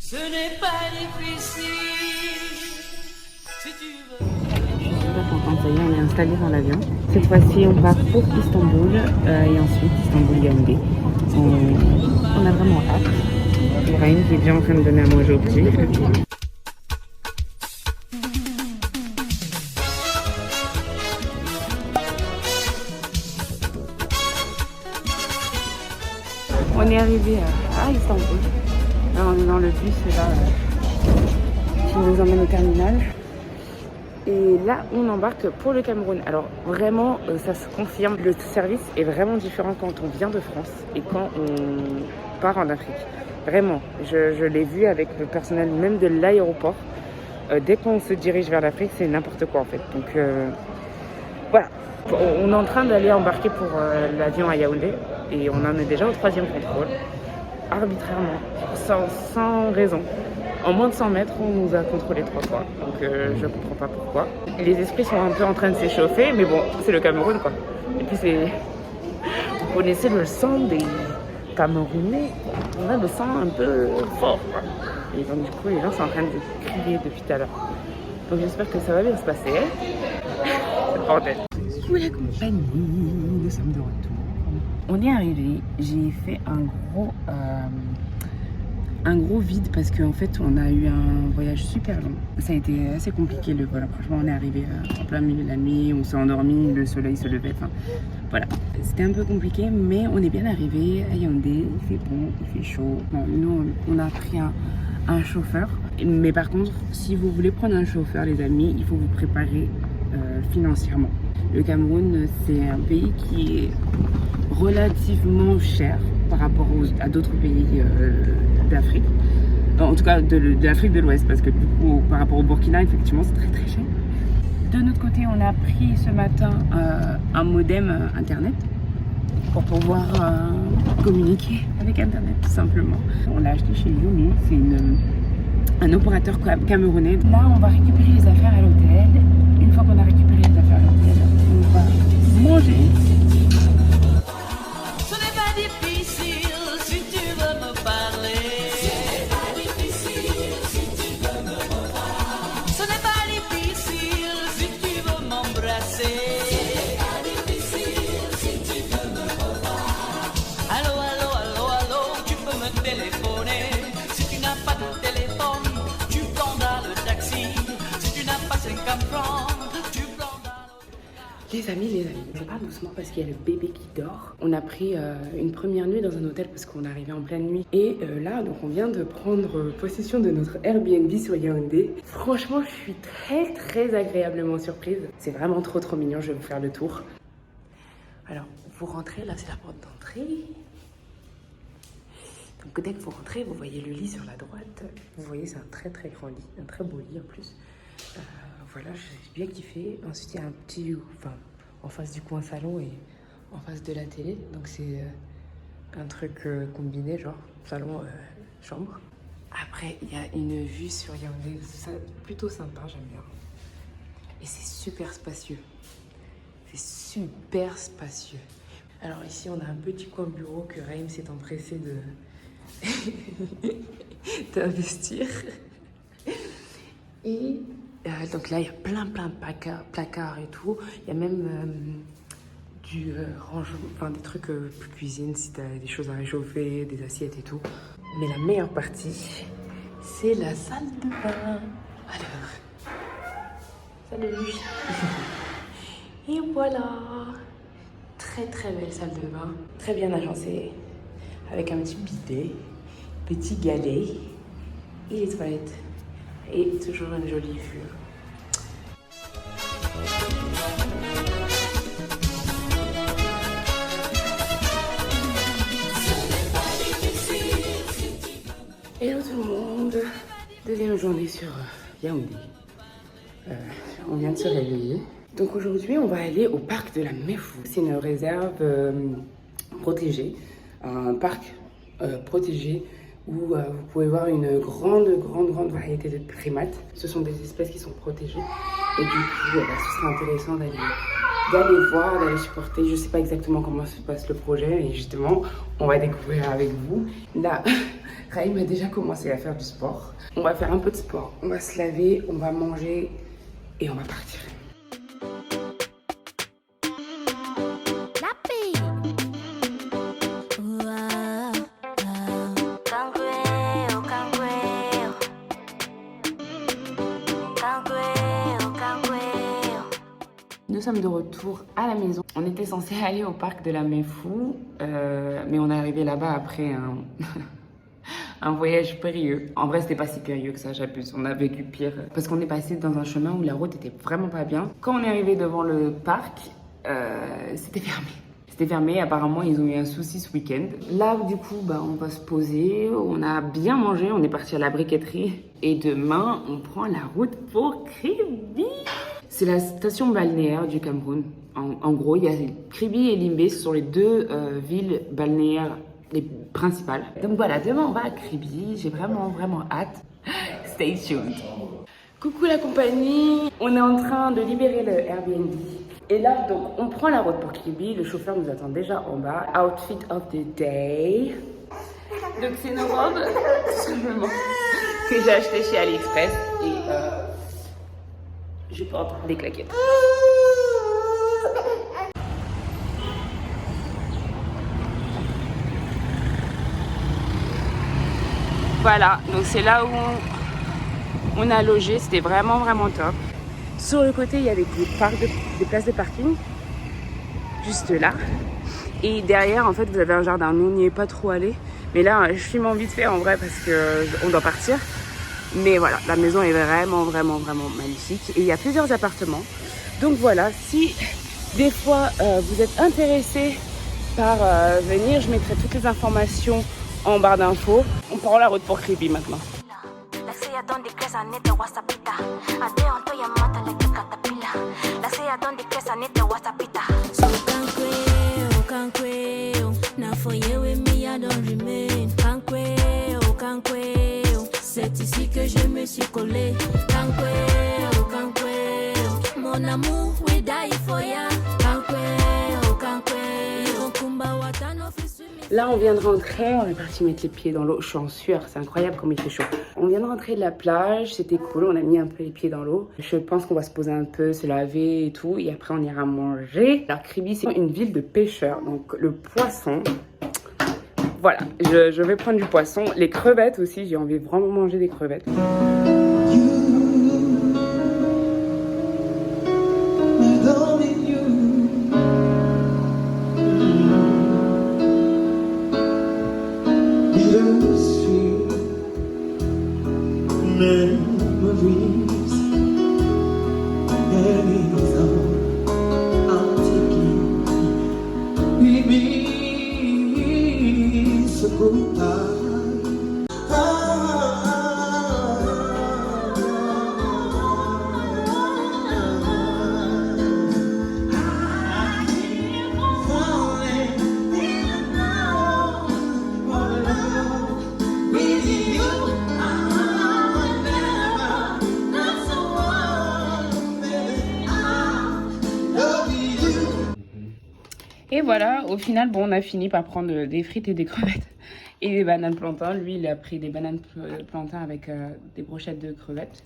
Ce n'est pas difficile si tu veux. Je suis super contente, ça y est, on est installé dans l'avion. Cette fois-ci, on part pour Istanbul et ensuite Istanbul-Yaoundé. On a vraiment hâte. Ibrahim qui est déjà en train de donner à manger au petit. On est arrivé à Istanbul. Là, on est dans le bus là, qui nous emmène au terminal. Et là, on embarque pour le Cameroun. Alors vraiment, ça se confirme. Le service est vraiment différent quand on vient de France et quand on part en Afrique. Vraiment, je l'ai vu avec le personnel même de l'aéroport. Dès qu'on se dirige vers l'Afrique, c'est n'importe quoi en fait. Donc voilà. On est en train d'aller embarquer pour l'avion à Yaoundé et on en est déjà au 3e contrôle. Arbitrairement, sans raison. En moins de 100 mètres, on nous a contrôlé 3 fois. Donc je comprends pas pourquoi. Les esprits sont un peu en train de s'échauffer, mais bon, c'est le Cameroun quoi. Et puis c'est... Vous connaissez le sang des Camerounais. On a le sang un peu fort quoi. Et donc du coup, les gens sont en train de crier depuis tout à l'heure. Donc j'espère que ça va bien se passer. C'est le bordel. Sous la compagnie, nous sommes de retour. On est arrivé, j'ai fait un gros vide parce qu'en fait on a eu un voyage super long. Ça a été assez compliqué le vol. Franchement on est arrivé en plein milieu de la nuit, on s'est endormi, le soleil se levait, enfin voilà. C'était un peu compliqué mais on est bien arrivé à Yaoundé, il fait bon, il fait chaud. Bon, nous on a pris un chauffeur. Mais par contre si vous voulez prendre un chauffeur les amis, il faut vous préparer financièrement. Le Cameroun c'est un pays qui est relativement cher par rapport à d'autres pays d'Afrique. En tout cas de l'Afrique de l'Ouest parce que du coup par rapport au Burkina effectivement c'est très très cher. De notre côté on a pris ce matin un modem internet pour pouvoir communiquer avec internet tout simplement. On l'a acheté chez Yumi, c'est un opérateur camerounais. Là on va récupérer les affaires à l'hôtel. Une fois qu'on a récupéré les affaires à l'hôtel, on va manger. Les amis, je pars doucement parce qu'il y a le bébé qui dort. On a pris une première nuit dans un hôtel parce qu'on est arrivé en pleine nuit. Et là, donc on vient de prendre possession de notre Airbnb sur Yaoundé. Franchement, je suis très très agréablement surprise. C'est vraiment trop trop mignon, je vais vous faire le tour. Alors, vous rentrez, là c'est la porte d'entrée. Donc dès que vous rentrez, vous voyez le lit sur la droite. Vous voyez, c'est un très très grand lit, un très beau lit en plus. Voilà, j'ai bien kiffé. Ensuite, il y a un petit... Enfin, en face du coin salon et en face de la télé. Donc, c'est un truc combiné, genre salon, chambre. Après, il y a une vue sur Yaoundé. C'est plutôt sympa, j'aime bien. Et c'est super spacieux. C'est super spacieux. Alors ici, on a un petit coin bureau que Raïm s'est empressé d'investir. Et... donc là, il y a plein de placards et tout. Il y a même du rangement, enfin des trucs pour cuisine, si tu as des choses à réchauffer, des assiettes et tout. Mais la meilleure partie, c'est la salle de bain. Alors, salut. Et voilà. Très très belle salle de bain. Très bien agencée. Avec un petit bidet, petit galet et les toilettes. Et toujours une jolie vue. Hello tout le monde. Deuxième journée sur Yaoundé. On vient de se réveiller. Donc aujourd'hui, on va aller au parc de la Mefou. C'est une réserve protégée. Un parc protégé où vous pouvez voir une grande variété de primates. Ce sont des espèces qui sont protégées. Et du coup, ce serait intéressant d'aller d'aller voir, d'aller supporter. Je sais pas exactement comment se passe le projet et justement, on va découvrir avec vous. Là, Raïm a déjà commencé à faire du sport. On va faire un peu de sport, on va se laver, on va manger et on va partir. Nous sommes de retour à la maison. On était censé aller au parc de la Mefou, mais on est arrivé là-bas après un voyage périlleux. En vrai, c'était pas si périlleux que ça, j'abuse. On a vécu pire. Parce qu'on est passé dans un chemin où la route était vraiment pas bien. Quand on est arrivé devant le parc, c'était fermé. C'était fermé, apparemment ils ont eu un souci ce week-end. Là du coup on va se poser, on a bien mangé, on est parti à la briqueterie. Et demain on prend la route pour Kribi. C'est la station balnéaire du Cameroun. En gros, il y a Kribi et Limbe, ce sont les deux villes balnéaires les principales. Donc voilà, demain on va à Kribi, j'ai vraiment hâte. Stay tuned. Coucou la compagnie, on est en train de libérer le Airbnb. Et là, donc, on prend la route pour Kribi. Le chauffeur nous attend déjà en bas. Outfit of the day. Donc, c'est nos robes, tout simplement, que j'ai acheté chez AliExpress. Et je porte des claquettes. Voilà, donc c'est là où on a logé. C'était vraiment top. Sur le côté, il y avait des places de parking, juste là. Et derrière, en fait, vous avez un jardin. Nous, on n'y est pas trop allé. Mais là, je filme vite fait en vrai parce qu'on doit partir. Mais voilà, la maison est vraiment magnifique. Et il y a plusieurs appartements. Donc voilà, si des fois vous êtes intéressé par venir, je mettrai toutes les informations en barre d'infos. On prend la route pour Kribi maintenant. C'est ici que je me suis collée. Mon amour, we die for ya. Là, on vient de rentrer, on est parti mettre les pieds dans l'eau. Je suis en sueur, c'est incroyable comme il fait chaud. On vient de rentrer de la plage, c'était cool, on a mis un peu les pieds dans l'eau. Je pense qu'on va se poser un peu, se laver et tout, et après on ira manger. Alors Kribi, c'est une ville de pêcheurs, donc le poisson. Voilà, je vais prendre du poisson. Les crevettes aussi, j'ai envie de vraiment manger des crevettes. Et voilà, au final, bon, on a fini par prendre des frites et des crevettes et des bananes plantains. Lui, il a pris des bananes plantains avec des brochettes de crevettes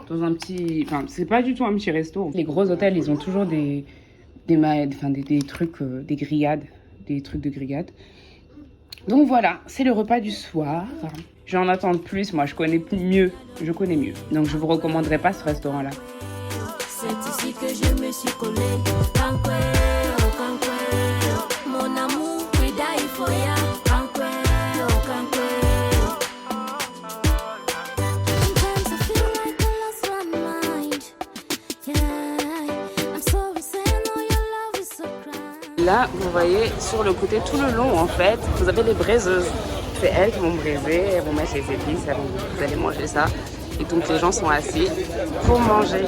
dans un petit... Enfin, c'est pas du tout un petit resto. Les gros hôtels, ils ont toujours des trucs, des grillades, des trucs de grillades. Donc voilà, c'est le repas du soir. J'en attends plus, moi, je connais mieux. Donc je vous recommanderai pas ce restaurant-là. C'est ici que je me suis collée. Mon amour, we die for ya. Sometimes I feel like I lost my mind. Yeah, I'm sorry saying all your love is so crying. Là, vous voyez, sur le côté, tout le long, en fait, vous avez les braiseuses. C'est elles qui vont braiser, elles vont mettre les épices, vous allez manger ça. Et donc les gens sont assis pour manger.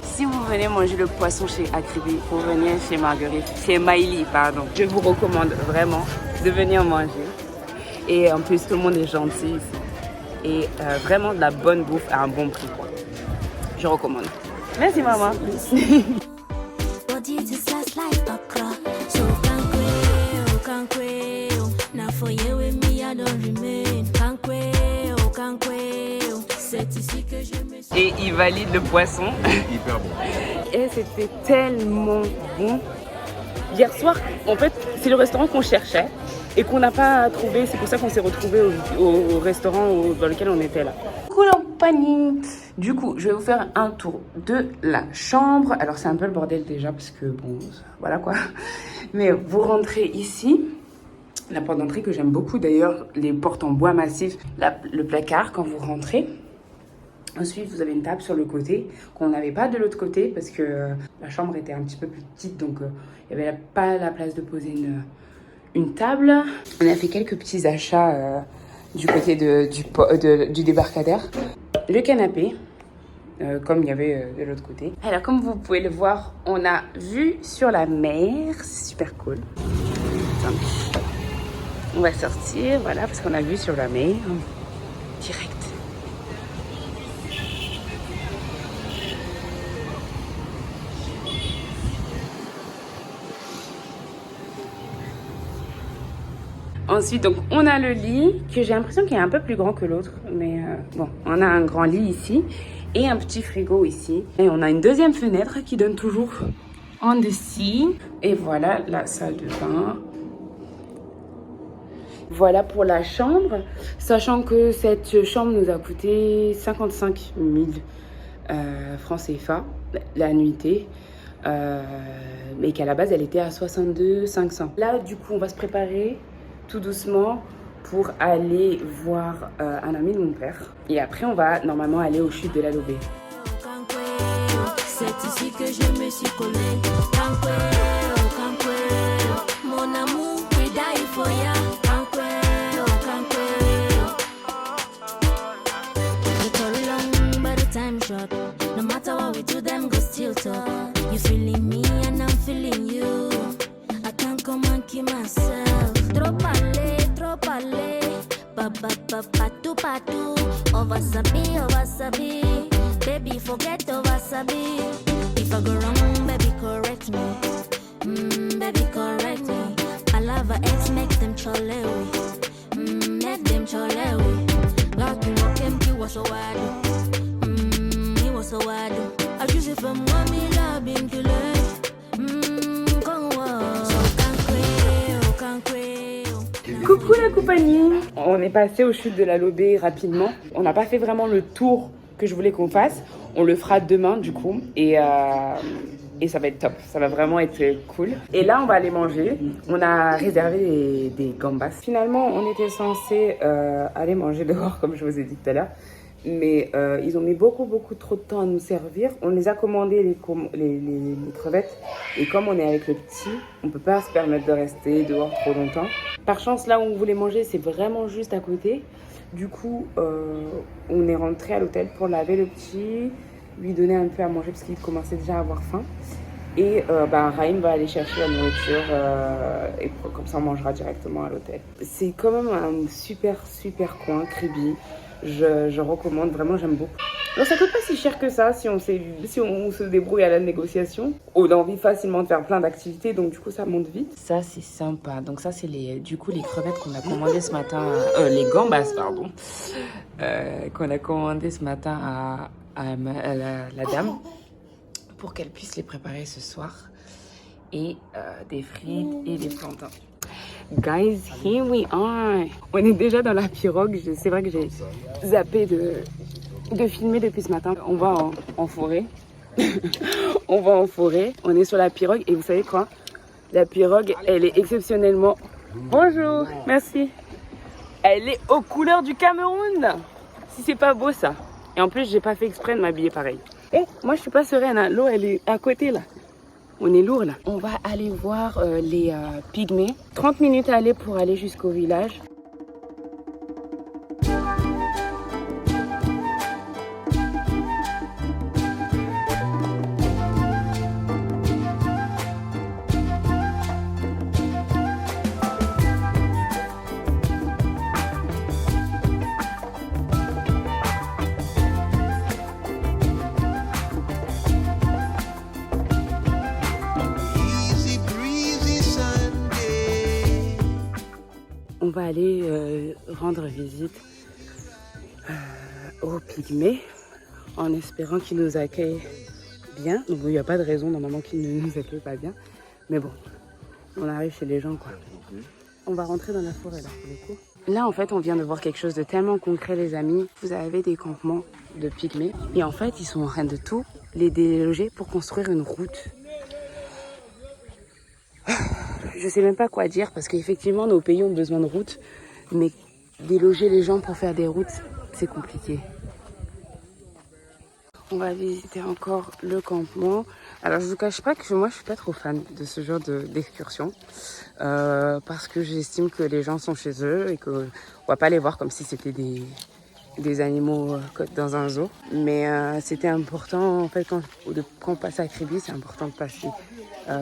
Si vous venez manger le poisson chez Kribi, vous venez chez Marguerite, chez Maïli, pardon. Je vous recommande vraiment de venir manger. Et en plus, tout le monde est gentil ici. Et vraiment de la bonne bouffe à un bon prix. Je recommande. Merci maman. Et il valide le poisson. Hyper bon. Et c'était tellement bon. Hier soir, en fait, c'est le restaurant qu'on cherchait et qu'on n'a pas trouvé. C'est pour ça qu'on s'est retrouvés au restaurant dans lequel on était là. Compagnie. Du coup, je vais vous faire un tour de la chambre. Alors, c'est un peu le bordel déjà parce que bon, voilà quoi. Mais vous rentrez ici. La porte d'entrée que j'aime beaucoup d'ailleurs, les portes en bois massif, le placard quand vous rentrez. Ensuite, vous avez une table sur le côté qu'on n'avait pas de l'autre côté parce que la chambre était un petit peu plus petite, donc il n'y avait pas la place de poser une table. On a fait quelques petits achats du côté du débarcadère. Le canapé, comme il y avait de l'autre côté. Alors, comme vous pouvez le voir, on a vue sur la mer. C'est super cool. Attendez. On va sortir, voilà, parce qu'on a vue sur la mer. Direct. Ensuite, donc, on a le lit, que j'ai l'impression qu'il est un peu plus grand que l'autre. Mais bon, on a un grand lit ici et un petit frigo ici. Et on a une deuxième fenêtre qui donne toujours en dessous. Et voilà la salle de bain. Voilà pour la chambre, sachant que cette chambre nous a coûté 55 000 francs CFA, la nuitée. Mais qu'à la base, elle était à 62 500. Là, du coup, on va se préparer tout doucement pour aller voir un ami de mon père. Et après, on va normalement aller aux chutes de la Lobé. C'est ici que je me suis collée. Mon amour, we die for ya. Short. No matter what we do, them go still talk. You feeling me and I'm feeling you. I can't come and keep myself. Trop parler. Patu. Ovasabi. Baby, forget Ovasabi. If I go wrong, baby, correct me. Baby, correct me. I love her ex, make them cholewi. Make them cholewi. Got me walking, you was so wide. So I do. I choose it from mommy loving to learn. Coucou la compagnie. On est passé aux chutes de la Lobé rapidement. On n'a pas fait vraiment le tour que je voulais qu'on fasse. On le fera demain du coup. Et ça va être top. Ça va vraiment être cool. Et là, on va aller manger. On a réservé des gambas. Finalement, on était censé aller manger dehors comme je vous ai dit tout à l'heure. Mais ils ont mis beaucoup trop de temps à nous servir. On les a commandés, les crevettes. Et comme on est avec le petit, on ne peut pas se permettre de rester dehors trop longtemps. Par chance, là où on voulait manger, c'est vraiment juste à côté. Du coup, on est rentré à l'hôtel pour laver le petit, lui donner un peu à manger parce qu'il commençait déjà à avoir faim. Et Raïm va aller chercher la nourriture et comme ça on mangera directement à l'hôtel. C'est quand même un super coin, Kribi. Je recommande, vraiment j'aime beaucoup. Alors ça coûte pas si cher que ça si on se débrouille à la négociation. On a envie facilement de faire plein d'activités, donc du coup ça monte vite. Ça c'est sympa, donc ça c'est les crevettes qu'on a commandées ce matin, les gambas pardon, qu'on a commandées ce matin à la dame pour qu'elle puisse les préparer ce soir. Et des frites et des plantains. Guys, here we are. On est déjà dans la pirogue. C'est vrai que j'ai zappé de filmer depuis ce matin. On va en forêt. On va en forêt. On est sur la pirogue et vous savez quoi? La pirogue, elle est exceptionnellement... Bonjour, merci. Elle est aux couleurs du Cameroun. Si c'est pas beau ça. Et en plus, j'ai pas fait exprès de m'habiller pareil. Et moi, je suis pas sereine. Hein. L'eau, elle est à côté là. On est lourd là. On va aller voir les pygmées. 30 minutes à aller pour aller jusqu'au village. On va aller rendre visite au Pygmée en espérant qu'ils nous accueillent bien. Donc il n'y a pas de raison normalement qu'ils ne nous accueillent pas bien. Mais bon, on arrive chez les gens quoi. On va rentrer dans la forêt là pour le coup. Là en fait on vient de voir quelque chose de tellement concret les amis. Vous avez des campements de Pygmées et en fait ils sont en train de tout les déloger pour construire une route. Je sais même pas quoi dire parce qu'effectivement nos pays ont besoin de routes, mais déloger les gens pour faire des routes, c'est compliqué. On va visiter encore le campement. Alors je vous cache pas que moi je suis pas trop fan de ce genre d'excursion parce que j'estime que les gens sont chez eux et qu'on va pas les voir comme si c'était des animaux dans un zoo. Mais c'était important en fait quand on passe à Kribi, c'est important de passer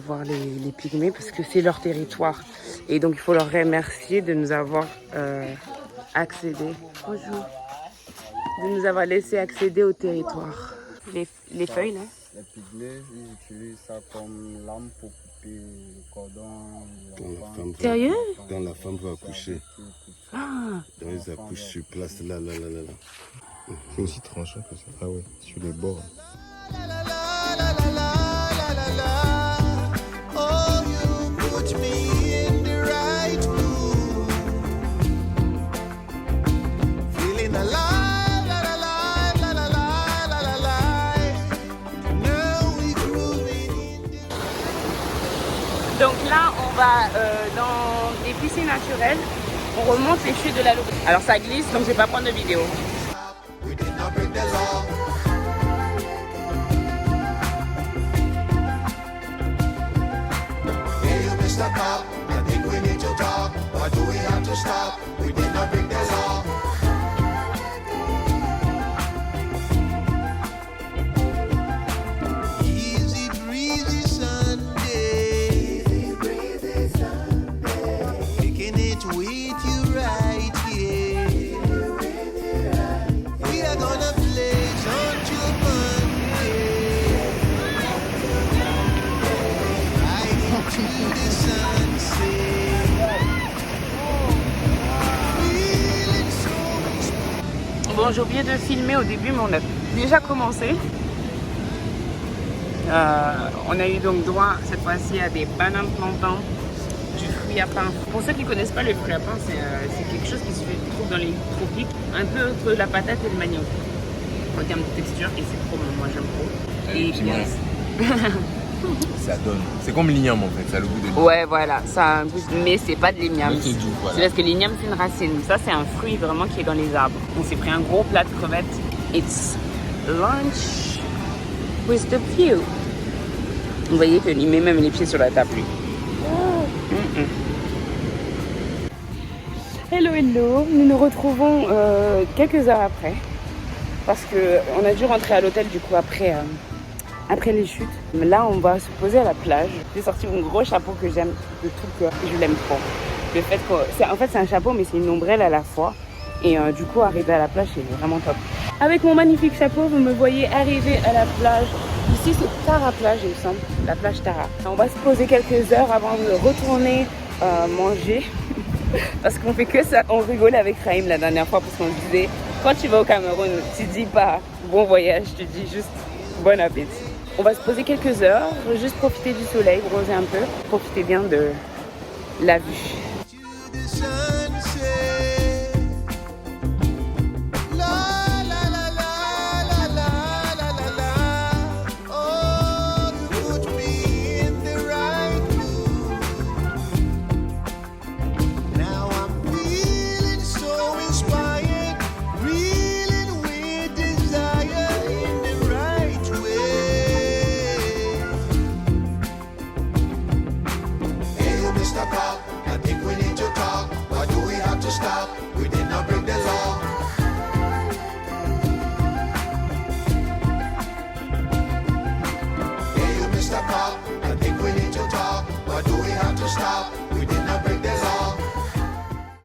voir les Pygmées parce que c'est leur territoire et donc il faut leur remercier de nous avoir accédé. Bonjour. De nous avoir laissé accéder au territoire. Les feuilles là. Les Pygmées, ils utilisent ça comme lame pour couper le cordon. Sérieux? Quand la femme va accoucher. Ah. Donc ils accouchent sur place, là. C'est aussi tranchant que ça. Ah ouais, sur les bords. Donc là, on va dans des piscines naturelles. On remonte les chutes de la Louve. Alors ça glisse, donc je vais pas prendre de vidéo. Bon, j'ai oublié de filmer au début, mais on a déjà commencé. On a eu donc droit cette fois-ci à des bananes plantains, du fruit à pain. Pour ceux qui ne connaissent pas le fruit à pain, c'est quelque chose qui se trouve dans les tropiques, un peu entre la patate et le manioc en termes de texture, et c'est trop bon, moi j'aime trop. Et bien, Ça donne. C'est comme l'igname en fait, ça a le goût de l'igname. ouais, voilà, ça a un goût, mais c'est pas de l'igname. C'est doux, voilà. C'est parce que l'igname c'est une racine. Ça c'est un fruit vraiment qui est dans les arbres. On s'est pris un gros plat de crevettes. It's lunch with the view. Vous voyez qu'il met même les pieds sur la table lui. Hello, hello. Nous nous retrouvons quelques heures après. Parce qu'on a dû rentrer à l'hôtel du coup après les chutes. Mais là, on va se poser à la plage. J'ai sorti mon gros chapeau que j'aime de tout le cœur. Je l'aime trop. Le fait que, en fait, c'est un chapeau, mais c'est une ombrelle à la fois. Et du coup, arriver à la plage, c'est vraiment top. Avec mon magnifique chapeau, vous me voyez arriver à la plage. Ici, c'est Tara plage, il me semble. La plage Tara. On va se poser quelques heures avant de retourner manger. Parce qu'on fait que ça. On rigolait avec Raïm la dernière fois parce qu'on disait, quand tu vas au Cameroun, tu dis pas bon voyage, tu dis juste bon appétit. On va se poser quelques heures, juste profiter du soleil, bronzer un peu, profiter bien de la vue.